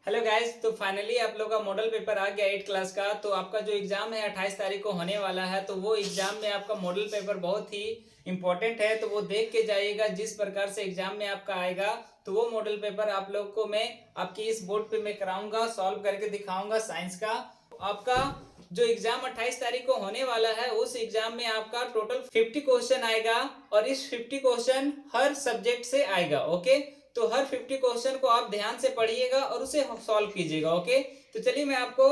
Hello guys, तो finally आप लोग का मॉडल पेपर आ गया 8 क्लास का। तो आपका जो एग्जाम है 28 तारीख को होने वाला है। तो वो एग्जाम में आपका मॉडल पेपर बहुत ही इंपॉर्टेंट है, तो वो देख के जाइएगा। जिस प्रकार से एग्जाम में आपका आएगा तो वो मॉडल पेपर आप लोग को मैं आपकी इस बोर्ड पे मैं कराऊंगा, सॉल्व करके दिखाऊंगा साइंस का। आपका जो एग्जाम 28 तारीख को होने वाला है उस एग्जाम में आपका टोटल 50 क्वेश्चन आएगा और इस 50 क्वेश्चन हर सब्जेक्ट से आएगा। ओके, तो हर 50 क्वेश्चन को आप ध्यान से पढ़िएगा और उसे सॉल्व कीजिएगा। ओके, तो चलिए मैं आपको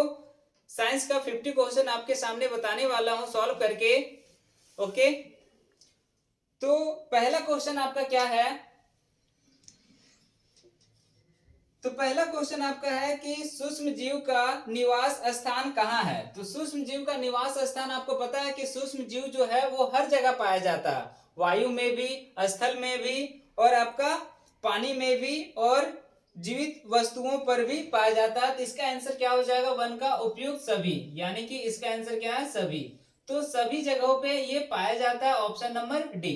साइंस का 50 क्वेश्चन आपके सामने बताने वाला हूं सॉल्व करके। ओके, तो पहला क्वेश्चन आपका क्या है? तो पहला क्वेश्चन आपका है कि सूक्ष्म जीव का निवास स्थान कहाँ है। तो सूक्ष्म जीव का निवास स्थान आपको पता है कि सूक्ष्म जीव जो है वो हर जगह पाया जाता है, वायु में भी, स्थल में भी और आपका पानी में भी और जीवित वस्तुओं पर भी पाया जाता है। तो इसका आंसर क्या हो जाएगा? वन का उपयुक्त सभी, यानी कि इसका आंसर क्या है? सभी। तो सभी जगहों पे ये पाया जाता है, ऑप्शन नंबर डी।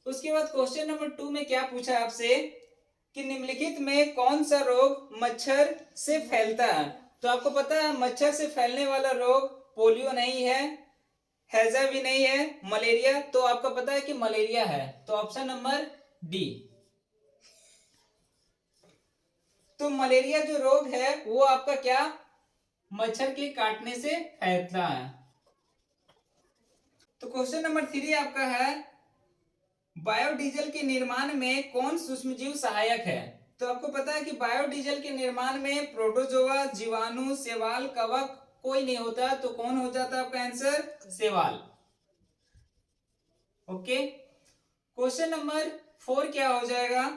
उसके बाद क्वेश्चन नंबर 2 में क्या पूछा है आपसे कि निम्नलिखित में कौन सा रोग मच्छर से फैलता है। तो आपको पता है मच्छर से फैलने वाला रोग पोलियो नहीं है, हैजा भी नहीं है, मलेरिया। तो आपका पता है कि मलेरिया है, तो ऑप्शन नंबर डी। तो मलेरिया जो रोग है वो आपका क्या? मच्छर के काटने से फैलता है। तो क्वेश्चन नंबर 3 आपका है बायोडीजल के निर्माण में कौन सूक्ष्मजीव सहायक है। तो आपको पता है कि बायोडीजल के निर्माण में प्रोटोजोआ, जीवाणु, शैवाल, कवक कोई नहीं होता, तो कौन हो जाता है आपका आंसर? शैवाल। ओके, क्वेश्चन नंबर 4 क्या हो जाएगा?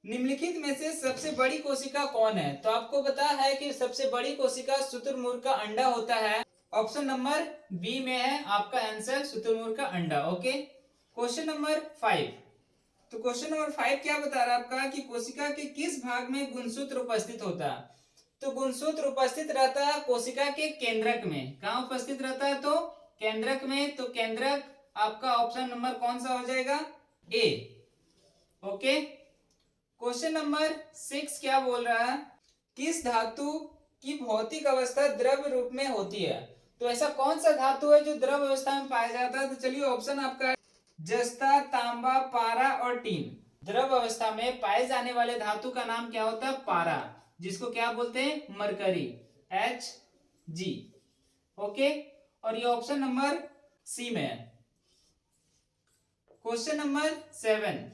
निम्नलिखित में से सबसे बड़ी कोशिका कौन है। तो आपको पता है कि सबसे बड़ी कोशिका शुतुरमुर्ग का अंडा होता है, ऑप्शन नंबर बी में है आपका आंसर शुतुरमुर्ग का अंडा। Okay, question number 5। तो क्वेश्चन नंबर 5 क्या बता रहा है आपका कि कोशिका के किस भाग में गुणसूत्र उपस्थित होता है। तो गुणसूत्र उपस्थित रहता है कोशिका के केंद्रक में। कहाँ उपस्थित रहता है? तो केंद्रक में। तो केंद्रक आपका ऑप्शन नंबर कौन सा हो जाएगा? ए। ओके, क्वेश्चन नंबर 6 क्या बोल रहा है? किस धातु की भौतिक अवस्था द्रव रूप में होती है। तो ऐसा कौन सा धातु है जो द्रव अवस्था में पाया जाता है? तो चलिए ऑप्शन आपका है जस्ता, तांबा, पारा और टीन। द्रव अवस्था में पाए जाने वाले धातु का नाम क्या होता है? पारा, जिसको क्या बोलते हैं? Mercury, H G. ओके, और ये ऑप्शन नंबर सी में है। Question number 7।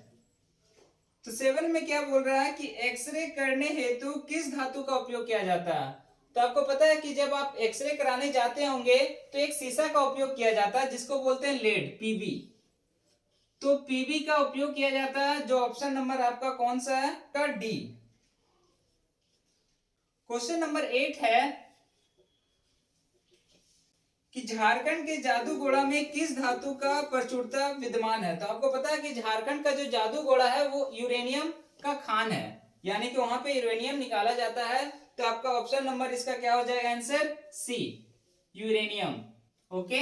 तो 7 में क्या बोल रहा है कि एक्सरे करने हेतु किस धातु का उपयोग किया जाता है। तो आपको पता है कि जब आप एक्सरे कराने जाते होंगे तो एक शीशा का उपयोग किया जाता है जिसको बोलते हैं लेड, पीबी। तो पीबी का उपयोग किया जाता है, जो ऑप्शन नंबर आपका कौन सा है? का डी। क्वेश्चन नंबर 8 है कि झारखंड के जादूगोड़ा में किस धातु का प्रचुरता विद्यमान है। तो आपको पता है कि झारखंड का जो जादूगोड़ा है वो यूरेनियम का खान है, यानी कि वहां पे यूरेनियम निकाला जाता है। तो आपका ऑप्शन नंबर इसका क्या हो जाएगा? Answer C, uranium. ओके,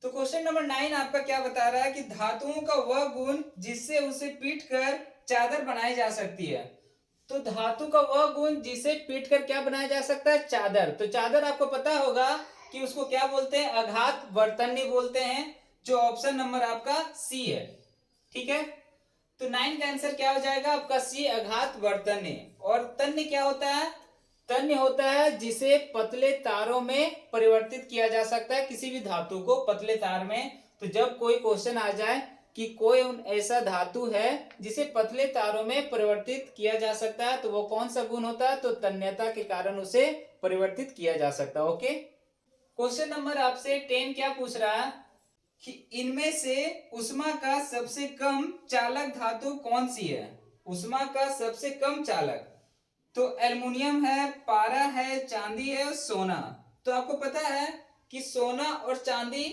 तो क्वेश्चन नंबर 9 आपका क्या बता रहा है कि धातुओं का वह गुण जिससे उसे पीट कर चादर बनाई जा सकती है। तो धातु का वह गुण जिसे पीट कर क्या बनाया जा सकता है? चादर। तो चादर आपको पता होगा कि उसको क्या बोलते हैं? आघात वर्तन्य बोलते हैं, जो ऑप्शन नंबर आपका सी है। ठीक है, तो 9 का आंसर क्या हो जाएगा आपका? सी, आघात वर्तन्य। और तन्य क्या होता है? तन्य होता है जिसे पतले तारों में परिवर्तित किया जा सकता है, किसी भी धातु को पतले तार में। तो जब कोई क्वेश्चन आ जाए कि कोई ऐसा धातु है जिसे पतले तारों में परिवर्तित किया जा सकता है, तो वो कौन सा गुण होता है? तो तन्यता के कारण उसे परिवर्तित किया जा सकता है। ओके, क्वेश्चन नंबर आपसे 10 क्या पूछ रहा है कि इनमें से उष्मा का सबसे कम चालक धातु कौन सी है। उष्मा का सबसे कम चालक, तो एल्युमिनियम है, पारा है, चांदी है और सोना। तो आपको पता है कि सोना और चांदी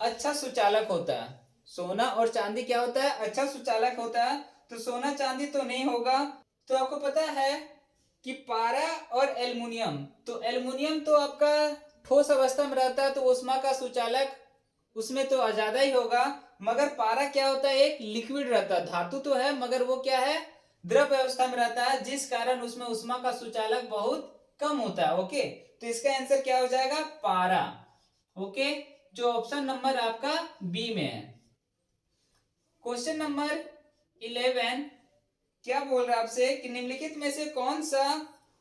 अच्छा सुचालक होता है। सोना और चांदी क्या होता है? अच्छा सुचालक होता है। तो सोना चांदी तो नहीं होगा। तो आपको पता है कि पारा और एल्युमिनियम, तो एल्युमिनियम तो आपका ठोस अवस्था में रहता है, तो ऊष्मा का सुचालक उसमें तो ज्यादा ही होगा। मगर पारा क्या होता है? एक लिक्विड रहता है, धातु तो है मगर वो क्या है? द्रव अवस्था में रहता है, जिस कारण उसमें ऊष्मा का सुचालक बहुत कम होता है। ओके, तो इसका आंसर क्या हो जाएगा? पारा। ओके, जो ऑप्शन नंबर आपका बी में है। क्वेश्चन नंबर 11 क्या बोल रहा है आपसे कि निम्नलिखित में से कौन सा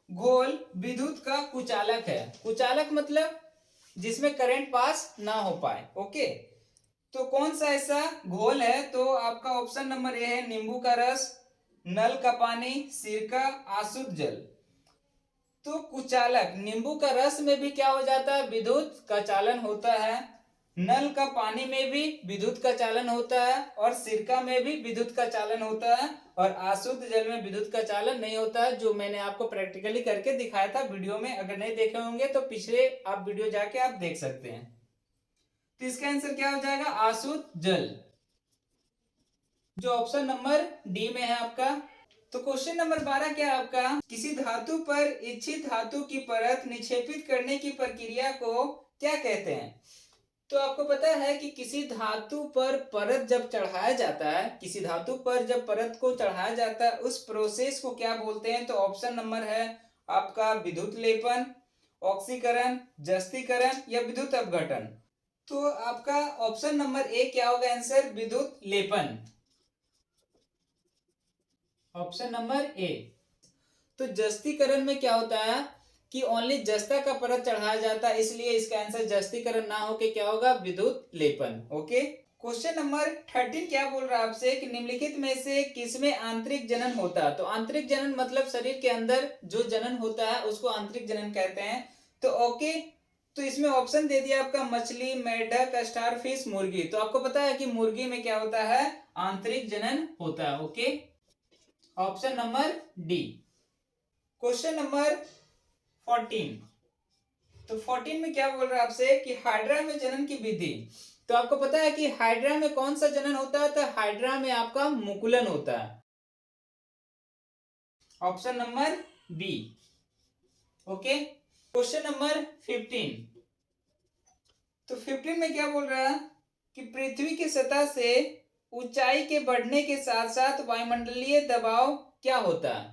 घोल विद्युत का कुचालक है? कुचालक मतलब जिसमें करंट पास ना हो पाए। ओके, तो कौन सा ऐसा घोल है? तो आपका ऑप्शन नंबर ए है नींबू का रस, नल का पानी, सिरका, आसुत जल। तो कुचालक, नींबू का रस में भी क्या हो जाता है? विद्युत का चालन होता है। नल का पानी में भी विद्युत का चालन होता है, और सिरका में भी विद्युत का चालन होता है, और अशुद्ध जल में विद्युत का चालन नहीं होता है, जो मैंने आपको प्रैक्टिकली करके दिखाया था वीडियो में। अगर नहीं देखे होंगे तो पिछले आप वीडियो जाके आप देख सकते हैं। तो इसका आंसर क्या हो जाएगा? अशुद्ध जल, जो ऑप्शन नंबर डी में है आपका। तो क्वेश्चन नंबर 12 क्या है आपका? किसी धातु पर इच्छित धातु की परत निक्षेपित करने की प्रक्रिया को क्या कहते हैं? तो आपको पता है कि किसी धातु पर परत जब चढ़ाया जाता है, किसी धातु पर जब परत को चढ़ाया जाता है, उस प्रोसेस को क्या बोलते हैं? तो ऑप्शन नंबर है आपका विद्युत लेपन, ऑक्सीकरण, जस्तीकरण या विद्युत अपघटन। तो आपका ऑप्शन नंबर ए क्या होगा आंसर? विद्युत लेपन, ऑप्शन नंबर ए। तो जस्तीकरण में क्या होता है कि ओनली जस्ता का परत चढ़ाया जाता है, इसलिए इसका आंसर जस्तीकरण ना होके क्या होगा? विद्युत लेपन। ओके, क्वेश्चन नंबर 13 क्या बोल रहा है आपसे कि निम्नलिखित में से किसमें आंतरिक जनन होता है? तो आंतरिक जनन मतलब शरीर के अंदर जो जनन होता है उसको आंतरिक जनन कहते हैं। तो ओके, तो इसमें ऑप्शन दे दिया आपका मछली, मेढक, स्टारफिश, मुर्गी। तो आपको पता है कि मुर्गी में क्या होता है? आंतरिक जनन होता है। Okay, option number D. Question number 14, तो 14 में क्या बोल रहा है आपसे कि हाइड्रा में जनन की विधि। तो आपको पता है कि हाइड्रा में कौन सा जनन होता है? तो हाइड्रा में आपका मुकुलन होता है, option number B. Okay, question number 15, तो 15 में क्या बोल रहा है कि पृथ्वी की सतह से ऊंचाई के बढ़ने के साथ साथ वायुमंडलीय दबाव क्या होता है?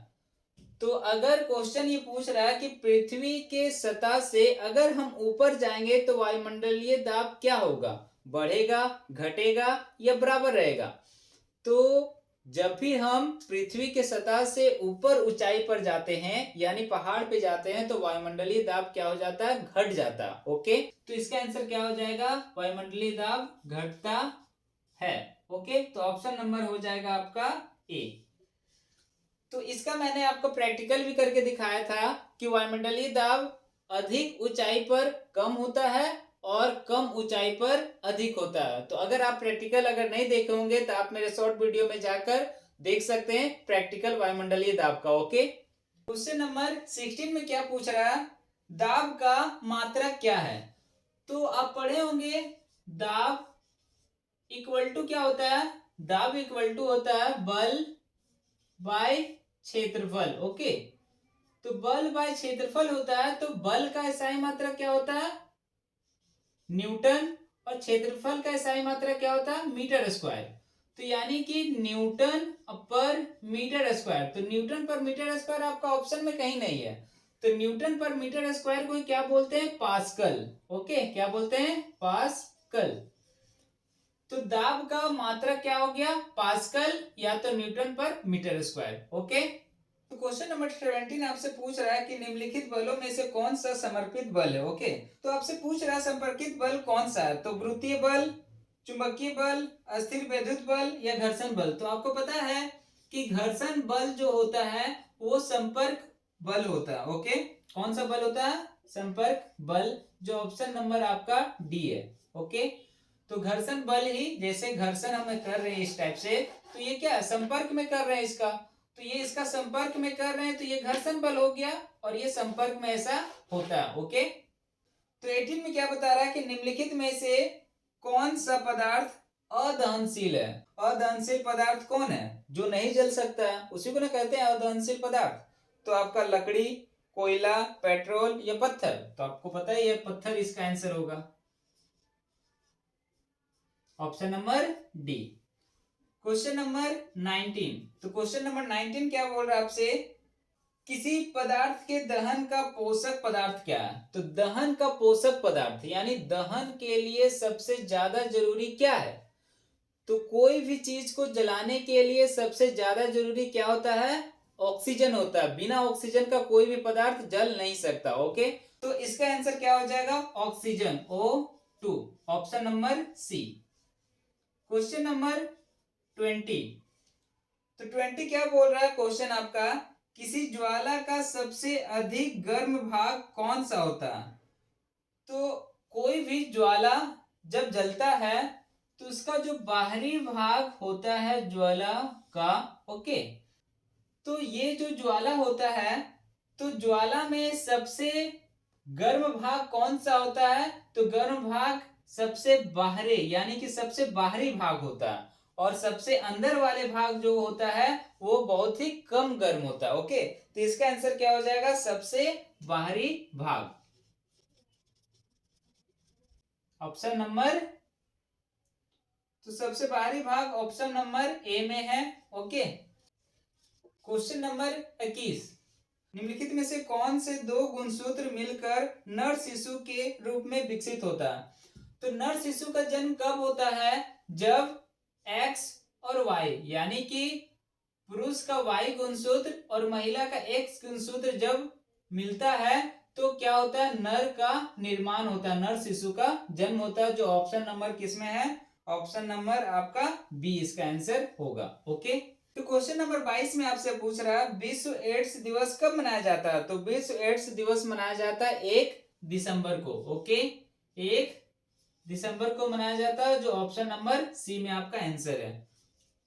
तो अगर क्वेश्चन ये पूछ रहा है कि पृथ्वी के सतह से अगर हम ऊपर जाएंगे तो वायुमंडलीय दाब क्या होगा? बढ़ेगा, घटेगा या बराबर रहेगा? तो जब भी हम पृथ्वी के सतह से ऊपर ऊंचाई पर जाते हैं, यानी पहाड़ पे जाते हैं, तो वायुमंडलीय दाब क्या हो जाता है? घट जाता है। ओके, तो इसका आंसर क्या हो जाएगा? वायुमंडलीय दाब घटता है। ओके, तो ऑप्शन नंबर हो जाएगा आपका ए। तो इसका मैंने आपको प्रैक्टिकल भी करके दिखाया था कि वायुमंडलीय दाब अधिक ऊंचाई पर कम होता है और कम ऊंचाई पर अधिक होता है। तो अगर आप प्रैक्टिकल अगर नहीं देखे होंगे तो आप मेरे शॉर्ट वीडियो में जाकर देख सकते हैं प्रैक्टिकल वायुमंडलीय दाब का। ओके, क्वेश्चन नंबर 16 में क्या पूछ रहा है? दाब का मात्रक क्या है? तो आप पढ़े होंगे दाब इक्वल टू क्या होता है? दाब इक्वल टू होता है बल बाय क्षेत्रफल। ओके, तो बल बाय क्षेत्रफल होता है, तो बल का SI मात्रक क्या होता है? न्यूटन, और क्षेत्रफल का SI मात्रक क्या होता है? Metre square. तो यानी कि न्यूटन पर मीटर स्क्वायर। तो न्यूटन पर मीटर स्क्वायर आपका ऑप्शन में कहीं नहीं है, तो न्यूटन पर मीटर स्क्वायर को क्या बोलते हैं? पास्कल। ओके, क्या बोलते हैं? पास्कल। तो दाब का मात्रक क्या हो गया? पास्कल या तो newton per metre square. Okay, तो क्वेश्चन नंबर 17 आपसे पूछ रहा है कि निम्नलिखित बलों में से कौन सा समर्पित बल है? ओके, तो आपसे पूछ रहा है संपर्कित बल कौन सा है? तो गुरुत्वीय बल, चुंबकीय बल, अस्थिर वैद्युत बल या घर्षण बल। तो आपको पता है कि घर्षण बल जो होता है वो संपर्क बल होता है। ओके, कौन सा बल होता है? संपर्क बल, जो ऑप्शन नंबर आपका डी है। ओके, तो घर्षण बल ही, जैसे घर्षण हम कर रहे हैं इस टाइप से, तो ये क्या है? संपर्क में कर रहे हैं इसका, तो ये इसका संपर्क में कर रहे हैं, तो ये घर्षण बल हो गया, और ये संपर्क में ऐसा होता है। ओके, तो 18 में क्या बता रहा है कि निम्नलिखित में से कौन सा पदार्थ अदहनशील है? अदहनशील पदार्थ कौन है? जो नहीं जल सकता है उसी को ना कहते हैं अदहनशील पदार्थ। तो आपका लकड़ी, कोयला, पेट्रोल या पत्थर। तो आपको पता ही है पत्थर इसका आंसर होगा, option number D. Question number 19। तो क्वेश्चन नंबर 19 क्या बोल रहा है आपसे, किसी पदार्थ के दहन का पोषक पदार्थ क्या है। तो दहन का पोषक पदार्थ यानी दहन के लिए सबसे ज्यादा जरूरी क्या है। तो कोई भी चीज को जलाने के लिए सबसे ज्यादा जरूरी क्या होता है, ऑक्सीजन होता है। बिना ऑक्सीजन का कोई भी पदार्थ जल नहीं सकता। ओके, तो इसका आंसर क्या हो जाएगा, oxygen, O2, option number C. Question number 20। तो 20 क्या बोल रहा है क्वेश्चन आपका, किसी ज्वाला का सबसे अधिक गर्म भाग कौन सा होता है। तो कोई भी ज्वाला जब जलता है तो उसका जो बाहरी भाग होता है ज्वाला का, ओके, तो ये जो ज्वाला होता है तो ज्वाला में सबसे गर्म भाग कौन सा होता है। तो गर्म भाग सबसे बाहरी यानी कि सबसे बाहरी भाग होता है, और सबसे अंदर वाले भाग जो होता है वो बहुत ही कम गर्म होता है। ओके, तो इसका आंसर क्या हो जाएगा, सबसे बाहरी भाग, ऑप्शन नंबर, तो सबसे बाहरी भाग ऑप्शन नंबर ए में है। Okay, question number 21। निम्नलिखित में से कौन से दो गुणसूत्र मिलकर नर शिशु के रूप में विकसित होता है। तो नर शिशु का जन्म कब होता है, जब X और Y यानी कि पुरुष का Y गुणसूत्र और महिला का X गुणसूत्र जब मिलता है तो क्या होता है, नर का निर्माण होता है, नर शिशु का जन्म होता है, जो ऑप्शन नंबर किसमें है, ऑप्शन नंबर आपका बी इसका आंसर होगा। ओके, तो क्वेश्चन नंबर 22 में आपसे पूछ रहा है विश्व एड्स दिवस कब मनाया जाता है। तो विश्व एड्स दिवस मनाया जाता है 1 दिसंबर को। ओके, 1 दिसंबर को मनाया जाता है, जो ऑप्शन नंबर सी में आपका आंसर है।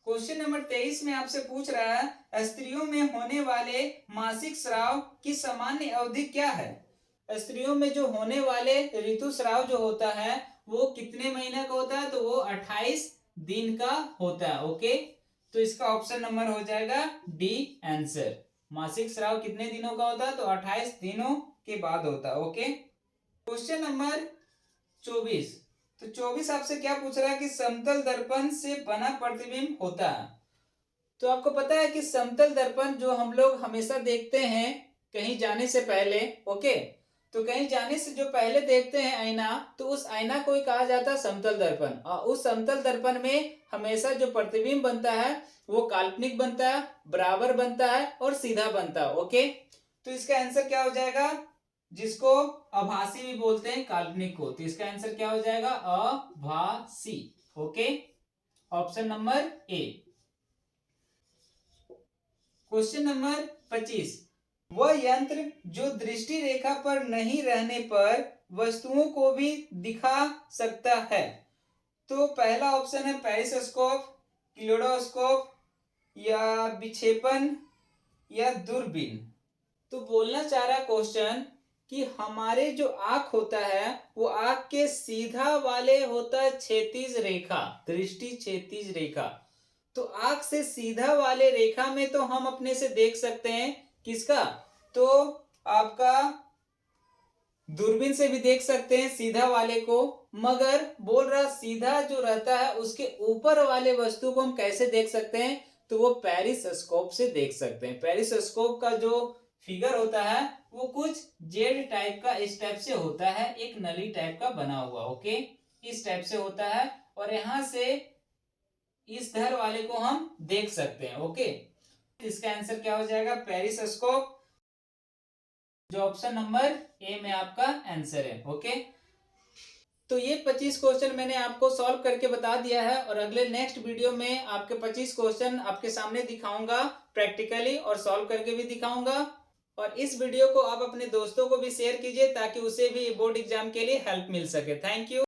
क्वेश्चन नंबर 23 में आपसे पूछ रहा है स्त्रियों में होने वाले मासिक स्राव की सामान्य अवधि क्या है। स्त्रियों में जो होने वाले ऋतुस्राव जो होता है वो कितने महीने का होता है, तो वो 28 दिन का होता है। ओके, तो इसका ऑप्शन नंबर हो जाएगा डी आंसर। मासिक स्राव कितने दिनों का होता है, तो 28 दिनों के बाद होता है। Okay, question number 24। तो 24 आपसे क्या पूछ रहा है कि समतल दर्पण से बना प्रतिबिंब होता है। तो आपको पता है कि समतल दर्पण जो हम लोग हमेशा देखते हैं कहीं जाने से पहले, ओके, तो कहीं जाने से जो पहले देखते हैं आईना, तो उस आईना को ही कहा जाता है समतल दर्पण। और उस समतल दर्पण में हमेशा जो प्रतिबिंब बनता है वो काल्पनिक बनता है, बराबर बनता है और सीधा बनता है। ओके, तो इसका आंसर क्या हो जाएगा, जिसको आभासी भी बोलते हैं काल्पनिक को, तो इसका आंसर क्या हो जाएगा, आभासी। Okay, option number A. Question number 25। वह यंत्र जो दृष्टि रेखा पर नहीं रहने पर वस्तुओं को भी दिखा सकता है। तो पहला ऑप्शन है पेरिस्कोप, क्लेडोस्कोप या विक्षेपण या दूरबीन। तो बोलना चाह रहा क्वेश्चन कि हमारे जो आंख होता है वो आंख के सीधा वाले होता है क्षैतिज रेखा, दृष्टि क्षैतिज रेखा। तो आंख से सीधा वाले रेखा में तो हम अपने से देख सकते हैं किसका, तो आपका दूरबीन से भी देख सकते हैं सीधा वाले को, मगर बोल रहा सीधा जो रहता है उसके ऊपर वाले वस्तु को हम कैसे देख सकते हैं, तो वो पेरिस्कोप से देख सकते हैं। पेरिस्कोप का जो फिगर होता है वो कुछ जेड टाइप का इस टाइप से होता है, एक नली टाइप का बना हुआ। ओके, इस टाइप से होता है और यहां से इस धर वाले को हम देख सकते हैं। ओके, इसका आंसर क्या हो जाएगा, पेरिस्कोप, जो ऑप्शन नंबर ए में आपका आंसर है। ओके, तो ये 25 क्वेश्चन मैंने आपको सॉल्व करके बता दिया है और अगले नेक्स्ट वीडियो में आपके 25 क्वेश्चन आपके सामने दिखाऊंगा प्रैक्टिकली और सॉल्व करके भी दिखाऊंगा। और इस वीडियो को आप अपने दोस्तों को भी शेयर कीजिए ताकि उसे भी बोर्ड एग्जाम के लिए हेल्प मिल सके। Thank you.